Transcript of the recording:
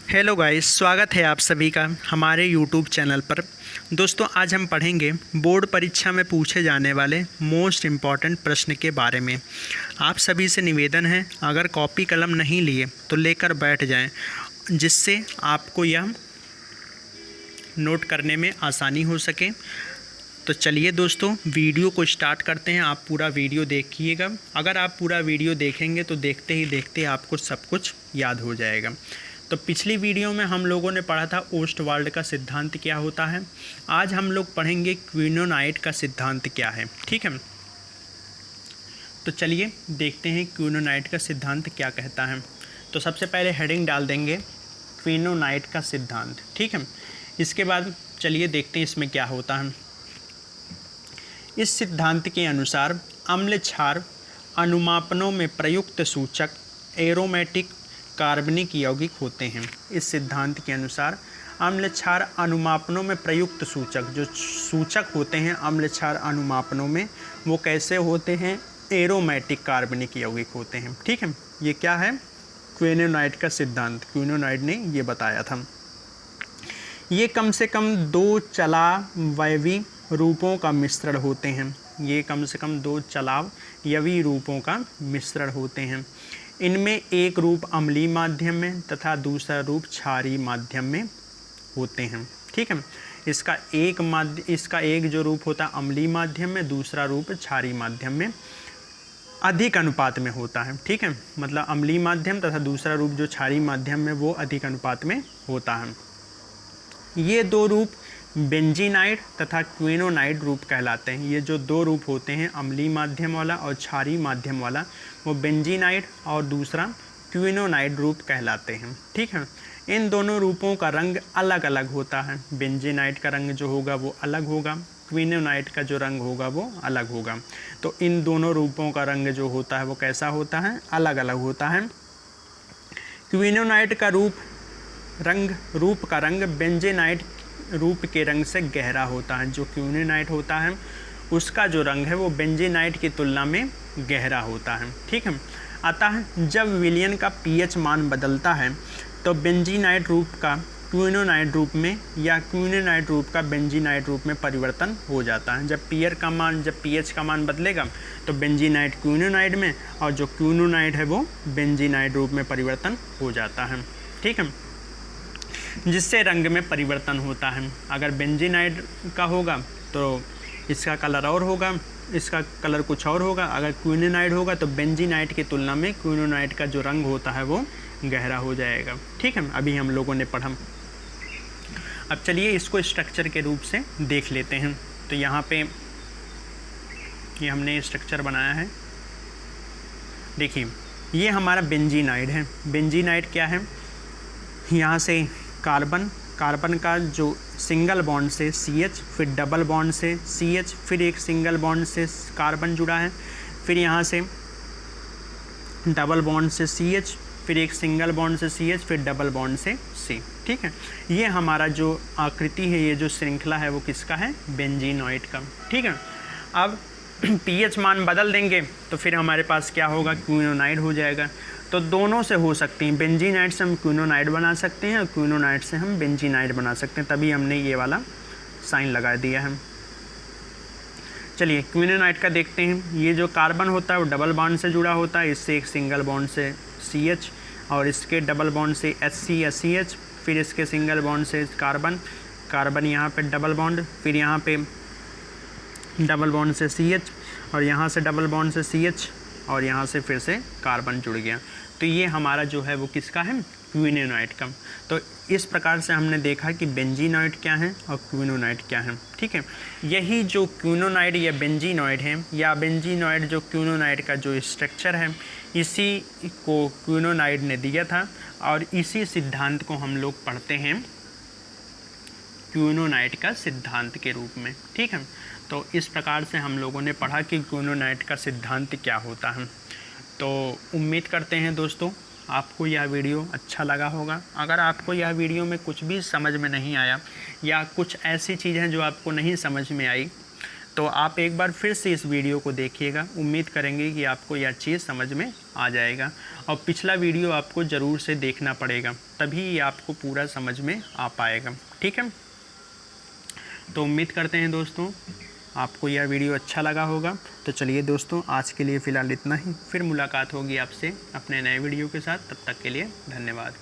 Hello guys, स्वागत है आप सभी का हमारे यूट्यूब चैनल पर। दोस्तों, आज हम पढ़ेंगे बोर्ड परीक्षा में पूछे जाने वाले मोस्ट इम्पॉर्टेंट प्रश्न के बारे में। आप सभी से निवेदन है, अगर कॉपी कलम नहीं लिए तो लेकर बैठ जाएं, जिससे आपको यह नोट करने में आसानी हो सके। तो चलिए दोस्तों, वीडियो को स्टार्ट करते हैं। आप पूरा वीडियो देखिएगा। अगर आप पूरा वीडियो देखेंगे तो देखते ही देखते आपको सब कुछ याद हो जाएगा। तो पिछली वीडियो में हम लोगों ने पढ़ा था ओस्टवाल्ड का सिद्धांत क्या होता है। आज हम लोग पढ़ेंगे क्विनोनाइट का सिद्धांत क्या है। ठीक है, तो चलिए देखते हैं क्विनोनाइट का सिद्धांत क्या कहता है। तो सबसे पहले हेडिंग डाल देंगे क्विनोनाइट का सिद्धांत। ठीक है, इसके बाद चलिए देखते हैं इसमें क्या होता है। इस सिद्धांत के अनुसार अम्ल क्षार अनुमापनों में प्रयुक्त सूचक एरोमेटिक कार्बनिक यौगिक होते हैं। इस सिद्धांत के अनुसार अम्ल क्षार अनुमापनों में प्रयुक्त सूचक, जो सूचक होते हैं अम्ल क्षार अनुमापनों में, वो कैसे होते हैं? एरोमेटिक कार्बनिक यौगिक होते हैं। ठीक है, ये क्या है? क्विनोनाइट का सिद्धांत। क्विनोनाइट ने ये बताया था। ये कम से कम दो चलावयवी रूपों का मिश्रण होते हैं। ये कम से कम दो चलावयवी रूपों का मिश्रण होते हैं। इनमें एक रूप अम्लीय माध्यम में तथा दूसरा रूप क्षारीय माध्यम में होते हैं। ठीक है, इसका एक जो रूप होता है अम्लीय माध्यम में, दूसरा रूप क्षारीय माध्यम में अधिक अनुपात में होता है। ठीक है, मतलब अम्लीय माध्यम तथा दूसरा रूप जो क्षारीय माध्यम में वो अधिक अनुपात में होता है। ये दो रूप बेंजीनाइट तथा क्विनोनाइट रूप कहलाते हैं। ये जो दो रूप होते हैं अम्लीय माध्यम वाला और क्षारीय माध्यम वाला, वो बेंजीनाइट और दूसरा क्विनोनाइट रूप कहलाते हैं। ठीक है, इन दोनों रूपों का रंग अलग अलग होता है। बेंजीनाइट का रंग जो होगा वो अलग होगा, क्विनोनाइट का जो रंग होगा वो अलग होगा। तो इन दोनों रूपों का रंग जो होता है वो कैसा होता है? अलग अलग होता है। क्विनोनाइट का रूप का रंग बेंजीनाइट रूप के रंग से गहरा होता है। जो क्विनोनाइट होता है उसका जो रंग है वो बेंजीनाइट की तुलना में गहरा होता है। ठीक है, अतः जब विलयन का पीएच मान बदलता है तो बेंजीनाइट रूप का क्विनोनाइट रूप में या क्विनोनाइट रूप का बेंजीनाइट रूप में परिवर्तन हो जाता है। जब पीएच का मान बदलेगा तो बेंजीनाइट क्विनोनाइट में और जो क्विनोनाइट है वो बेंजीनाइट रूप में परिवर्तन हो जाता है। ठीक है, जिससे रंग में परिवर्तन होता है। अगर बेंजीनाइट का होगा तो इसका कलर और होगा, इसका कलर कुछ और होगा। अगर क्विनोनाइट होगा तो बेंजीनाइट की तुलना में क्विनोनाइट का जो रंग होता है वो गहरा हो जाएगा। ठीक है, अभी हम लोगों ने पढ़ा। अब चलिए इसको स्ट्रक्चर के रूप से देख लेते हैं। तो यहाँ पे ये हमने स्ट्रक्चर बनाया है। देखिए, ये हमारा बेंजीनाइट है। बेंजीनाइट क्या है? यहाँ से कार्बन का जो सिंगल बॉन्ड से CH, फिर डबल बॉन्ड से CH, फिर एक सिंगल बॉन्ड से कार्बन जुड़ा है, फिर यहाँ से डबल बॉन्ड से CH, फिर एक सिंगल बॉन्ड से CH, फिर डबल बॉन्ड से C। ठीक है, ये हमारा जो आकृति है, ये जो श्रृंखला है वो किसका है? बेंजीनॉइड का। ठीक है, अब पीएच मान बदल देंगे तो फिर हमारे पास क्या होगा? क्विनोनाइट हो जाएगा। तो दोनों से हो सकती हैं। बेंजीनाइट से हम क्विनोनाइट बना सकते हैं और क्विनोनाइट से हम बेंजीनाइट बना सकते हैं, तभी हमने ये वाला साइन लगा दिया है। चलिए क्विनोनाइट का देखते हैं। ये जो कार्बन होता है वो डबल बॉन्ड से जुड़ा होता है, इससे एक सिंगल बॉन्ड से CH और इसके डबल बॉन्ड से HC या CH, फिर इसके सिंगल बॉन्ड से कार्बन यहाँ पे डबल बॉन्ड, फिर यहाँ पे डबल बॉन्ड से CH और यहाँ से डबल बॉन्ड से CH और यहाँ से फिर से कार्बन जुड़ गया। तो ये हमारा जो है वो किसका है? क्विनोनाइट का। तो इस प्रकार से हमने देखा कि बेंजीनॉइड क्या है और क्विनोनाइट क्या है। ठीक है, यही जो क्विनोनाइट या बेंजीनॉइड है, या बेंजीनॉइड जो क्विनोनाइट का जो स्ट्रक्चर है, इसी को क्विनोनाइट ने दिया था और इसी सिद्धांत को हम लोग पढ़ते हैं क्विनोनाइट का सिद्धांत के रूप में। ठीक है, तो इस प्रकार से हम लोगों ने पढ़ा कि क्विनोनाइट का सिद्धांत क्या होता है। तो उम्मीद करते हैं दोस्तों आपको यह वीडियो अच्छा लगा होगा। अगर आपको यह वीडियो में कुछ भी समझ में नहीं आया या कुछ ऐसी चीज़ हैं जो आपको नहीं समझ में आई तो आप एक बार फिर से इस वीडियो को देखिएगा, उम्मीद करेंगे कि आपको यह चीज़ समझ में आ जाएगा। और पिछला वीडियो आपको ज़रूर से देखना पड़ेगा, तभी ये आपको पूरा समझ में आ पाएगा। ठीक है, तो उम्मीद करते हैं दोस्तों आपको यह वीडियो अच्छा लगा होगा। तो चलिए दोस्तों, आज के लिए फ़िलहाल इतना ही, फिर मुलाकात होगी आपसे अपने नए वीडियो के साथ। तब तक के लिए धन्यवाद।